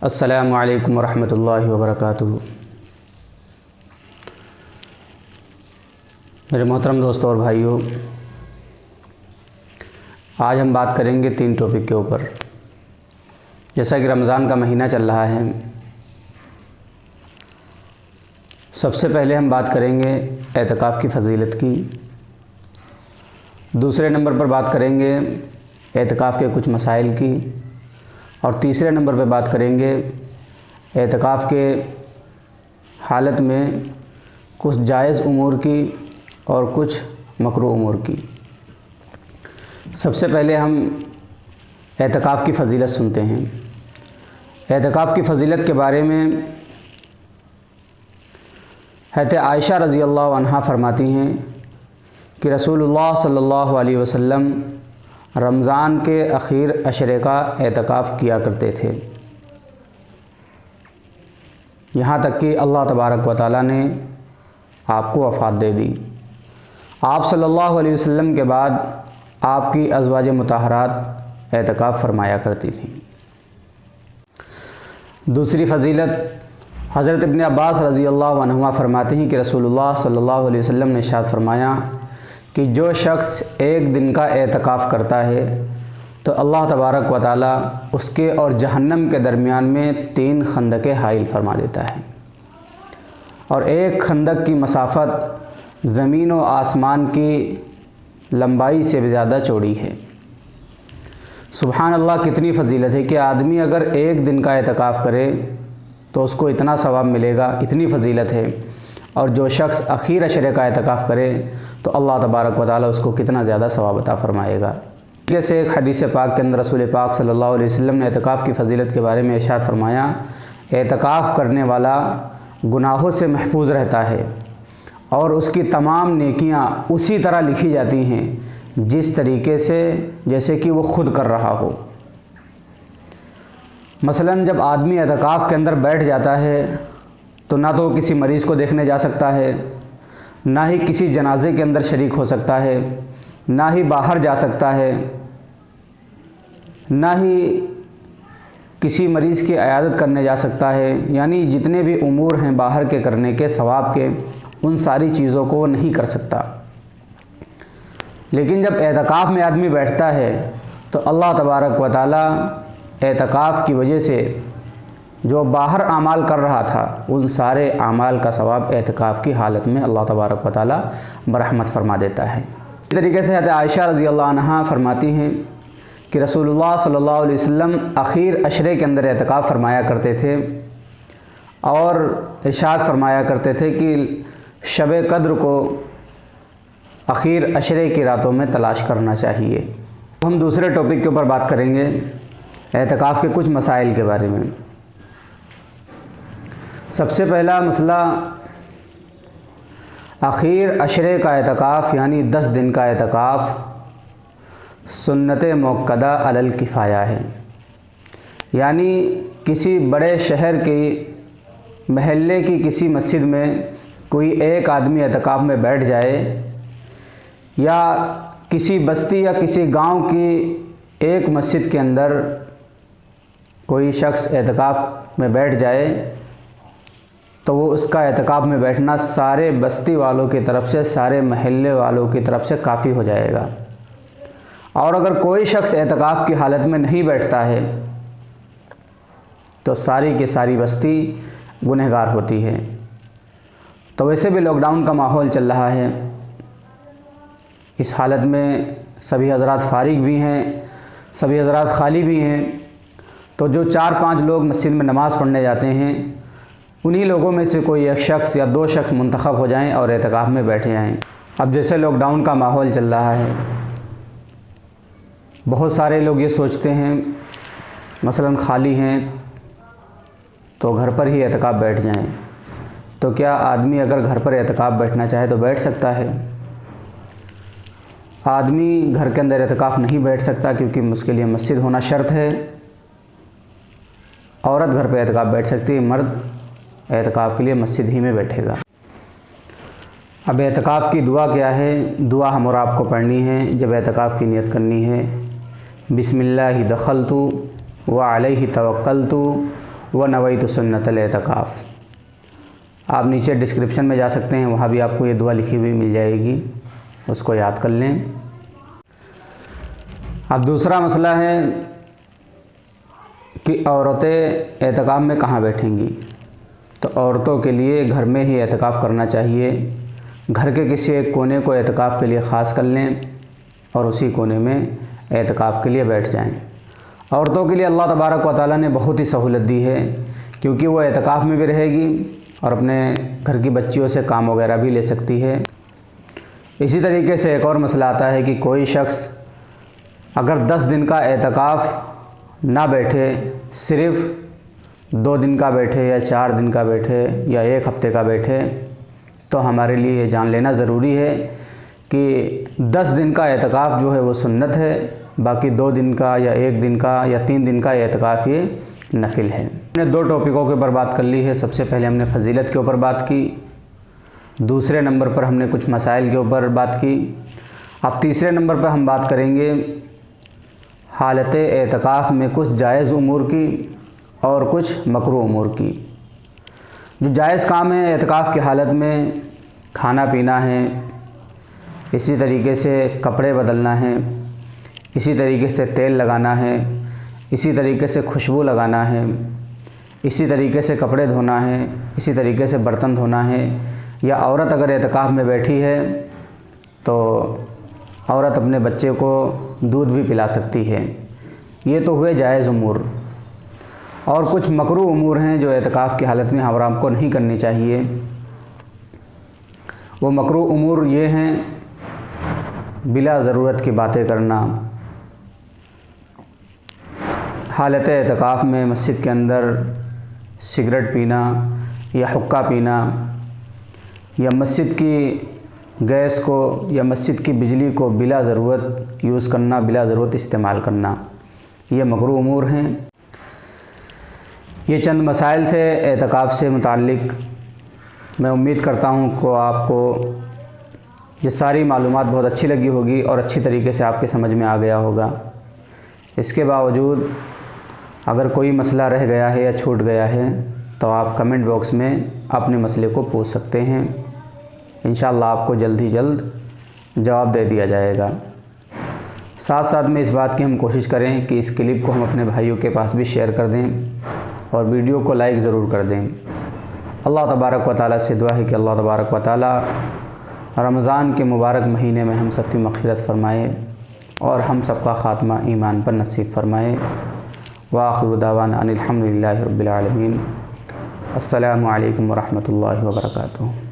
अस्सलामु अलैकुम वरहमतुल्लाहि वबरकातुहू। मेरे मोहतरम दोस्तों और भाइयों, आज हम बात करेंगे 3 टॉपिक के ऊपर। जैसा कि रमज़ान का महीना चल रहा है, सबसे पहले हम बात करेंगे एतकाफ़ की फ़जीलत की। दूसरे नंबर पर बात करेंगे एतकाफ़ के कुछ मसाइल की, और तीसरे नंबर पर बात करेंगे एतकाफ़ के हालत में कुछ जायज़ उमूर की और कुछ मकरूह उमूर की। सबसे पहले हम एतकाफ़ की फ़जीलत सुनते हैं। एतकाफ़ की फ़जीलत के बारे में हज़रत आयशा रज़ी अल्लाह अन्हा फरमाती हैं कि रसूलुल्लाह सल्लल्लाहु अलैहि वसल्लम रमज़ान के आखिर अशरे का एतकाफ़ किया करते थे, यहाँ तक कि अल्लाह तबारक व तआला ने आपको वफ़ात दे दी। आप सल्लल्लाहु अलैहि वसल्लम के बाद आपकी अज़वाज मुताहरात एतकाफ़ फरमाया करती थीं। दूसरी फ़जीलत, हज़रत इब्न अब्बास रज़ी अल्लाह अन्हुमा फरमाते हैं कि रसूलुल्लाह सल्लल्लाहु अलैहि वसल्लम ने इरशाद फरमाया कि जो शख्स एक दिन का एतकाफ़ करता है तो अल्लाह तबारक व तआला उसके और जहन्नम के दरमियान में 3 खंदक़ें हाइल फरमा देता है, और एक खंदक की मसाफ़त ज़मीन व आसमान की लंबाई से भी ज़्यादा चौड़ी है। सुबहान अल्लाह, कितनी फ़जीलत है कि आदमी अगर एक दिन का एतकाफ़ करे तो उसको इतना सवाब मिलेगा, इतनी फ़जीलत है। और जो शख्स आखिर अशरे का एतकाफ़ करे तो अल्लाह तबारक व तआला उसको कितना ज़्यादा सवाब अता फ़रमाएगा। जैसे एक हदीस पाक के अंदर रसूल पाक सल्लल्लाहु अलैहि वसल्लम ने एतकाफ़ की फ़जीलत के बारे में इरशाद फरमाया, एतकाफ़ करने वाला गुनाहों से महफूज रहता है और उसकी तमाम नेकियां उसी तरह लिखी जाती हैं जिस तरीके से जैसे कि वो खुद कर रहा हो। मसलन जब आदमी एतकाफ़ के अंदर बैठ जाता है तो ना तो किसी मरीज़ को देखने जा सकता है, ना ही किसी जनाजे के अंदर शरीक हो सकता है, ना ही बाहर जा सकता है, ना ही किसी मरीज़ की इयादत करने जा सकता है। यानी जितने भी उमूर हैं बाहर के करने के, सवाब के, उन सारी चीज़ों को वो नहीं कर सकता। लेकिन जब एतकाफ़ में आदमी बैठता है तो अल्लाह तबारक व तआला एतकाफ़ की वजह से जो बाहर आमाल कर रहा था उन सारे आमाल का सवाब एतकाफ़ की हालत में अल्लाह तबारक व तआला बरहमत फरमा देता है। इस तरीके से हज़रत आयशा रज़ी अल्लाह अन्हा फरमाती हैं कि रसूलुल्लाह सल्लल्लाहु अलैहि वसल्लम आखिर अशरे के अंदर एतकाफ़ फरमाया करते थे और इरशाद फरमाया करते थे कि शब कद्र को आखिर अशरे की रातों में तलाश करना चाहिए। हम दूसरे टॉपिक के ऊपर बात करेंगे एतकाफ़ के कुछ मसाइल के बारे में। सबसे पहला मसला, आखिर अशरे का एतकाफ़ यानी 10 दिन का एतकाफ़ सुन्नत मुअक्कदा अलल किफ़ाया है। यानी किसी बड़े शहर के महल्ले की किसी मस्जिद में कोई एक आदमी एतकाफ़ में बैठ जाए, या किसी बस्ती या किसी गांव की एक मस्जिद के अंदर कोई शख्स एतकाफ़ में बैठ जाए तो वो उसका एतकाफ़ में बैठना सारे बस्ती वालों की तरफ से, सारे महल्ले वालों की तरफ से काफ़ी हो जाएगा। और अगर कोई शख्स एतकाफ़ की हालत में नहीं बैठता है तो सारी की सारी बस्ती गुनहगार होती है। तो वैसे भी लॉकडाउन का माहौल चल रहा है, इस हालत में सभी हज़रात फारिग भी हैं, सभी हज़रात खाली भी हैं। तो जो 4-5 लोग मस्जिद में नमाज़ पढ़ने जाते हैं, उन्हीं लोगों में से कोई एक शख्स या 2 शख्स मुंतखब हो जाएं और एतकाफ़ में बैठे आएँ। अब जैसे लॉकडाउन का माहौल चल रहा है, बहुत सारे लोग ये सोचते हैं मसलन खाली हैं तो घर पर ही एतकाफ़ बैठ जाएं। तो क्या आदमी अगर घर पर एतकाफ़ बैठना चाहे तो बैठ सकता है? आदमी घर के अंदर एतकाफ़ नहीं बैठ सकता क्योंकि उसके लिए मस्जिद होना शर्त है। औरत घर पर एतकाफ़ बैठ सकती है, मर्द एतकाफ़ के लिए मस्जिद ही में बैठेगा। अब एतकाफ़ की दुआ क्या है? दुआ हम और आपको पढ़नी है जब एतकाफ़ की नियत करनी है। बिस्मिल्लाहि दखलतु व अलैहि तवक्कलतु व नवैतु सुन्नतल एतकाफ़। आप नीचे डिस्क्रिप्शन में जा सकते हैं, वहाँ भी आपको ये दुआ लिखी हुई मिल जाएगी, उसको याद कर लें। अब दूसरा मसला है कि औरतें एतकाफ़ में कहाँ बैठेंगी। तो औरतों के लिए घर में ही एतकाफ़ करना चाहिए। घर के किसी एक कोने को एतकाफ़ के लिए ख़ास कर लें और उसी कोने में एतकाफ़ के लिए बैठ जाएं। औरतों के लिए अल्लाह तबारक व तआला ने बहुत ही सहूलत दी है, क्योंकि वो एतकाफ़ में भी रहेगी और अपने घर की बच्चियों से काम वगैरह भी ले सकती है। इसी तरीके से एक और मसला आता है कि कोई शख्स अगर 10 दिन का एतकाफ़ ना बैठे, सिर्फ़ 2 दिन का बैठे या 4 दिन का बैठे या 1 हफ़्ते का बैठे, तो हमारे लिए ये जान लेना ज़रूरी है कि 10 दिन का एतकाफ़ जो है वो सुन्नत है, बाकी 2 दिन का या 1 दिन का या 3 दिन का एतकाफ़ ये नफिल है। हमने 2 टॉपिकों के ऊपर बात कर ली है। सबसे पहले हमने फ़जीलत के ऊपर बात की, दूसरे नंबर पर हमने कुछ मसाइल के ऊपर बात की। अब तीसरे नंबर पर हम बात करेंगे हालत एतकाफ़ में कुछ जायज़ उमूर की और कुछ मकरूह उमूर की। जो जायज़ काम है एतकाफ़ की हालत में, खाना पीना है, इसी तरीके से कपड़े बदलना है, इसी तरीके से तेल लगाना है, इसी तरीके से खुशबू लगाना है, इसी तरीके से कपड़े धोना है, इसी तरीके से बर्तन धोना है। या औरत अगर एतकाफ़ में बैठी है तो औरत अपने बच्चे को दूध भी पिला सकती है। ये तो हुए जायज़ उमूर। और कुछ मकरूह उमूर हैं जो एतकाफ़ की हालत में हराम को नहीं करनी चाहिए। वो मकरूह उमूर ये हैं, बिला ज़रूरत की बातें करना, हालत एतकाफ़ में मस्जिद के अंदर सिगरेट पीना या हुक्का पीना, या मस्जिद की गैस को या मस्जिद की बिजली को बिला ज़रूरत यूज़ करना, बिला ज़रूरत इस्तेमाल करना, ये मकरूह उमूर हैं। ये चंद मसाइल थे एतकाफ़ से मुताल्लिक़। मैं उम्मीद करता हूँ कि आपको ये सारी मालूमात बहुत अच्छी लगी होगी और अच्छी तरीके से आपके समझ में आ गया होगा। इसके बावजूद अगर कोई मसला रह गया है या छूट गया है तो आप कमेंट बॉक्स में अपने मसले को पूछ सकते हैं। इंशाअल्लाह आपको जल्द ही जल्द जवाब दे दिया जाएगा। साथ साथ में इस बात की हम कोशिश करें कि इस क्लिप को हम अपने भाइयों के पास भी शेयर कर दें और वीडियो को लाइक ज़रूर कर दें। अल्लाह तबारक व तआला से दुआ है कि अल्लाह तबारक व तआला रमज़ान के मुबारक महीने में हम सब की मग़फ़िरत फ़रमाए और हम सब का ख़ात्मा ईमान पर नसीब फ़रमाए। व आखिरु दावाना अनिल हम्दुलिल्लाहि रब्बिल आलमीन। अस्सलामु अलैकुम व रहमतुल्लाहि व बरकातुहू।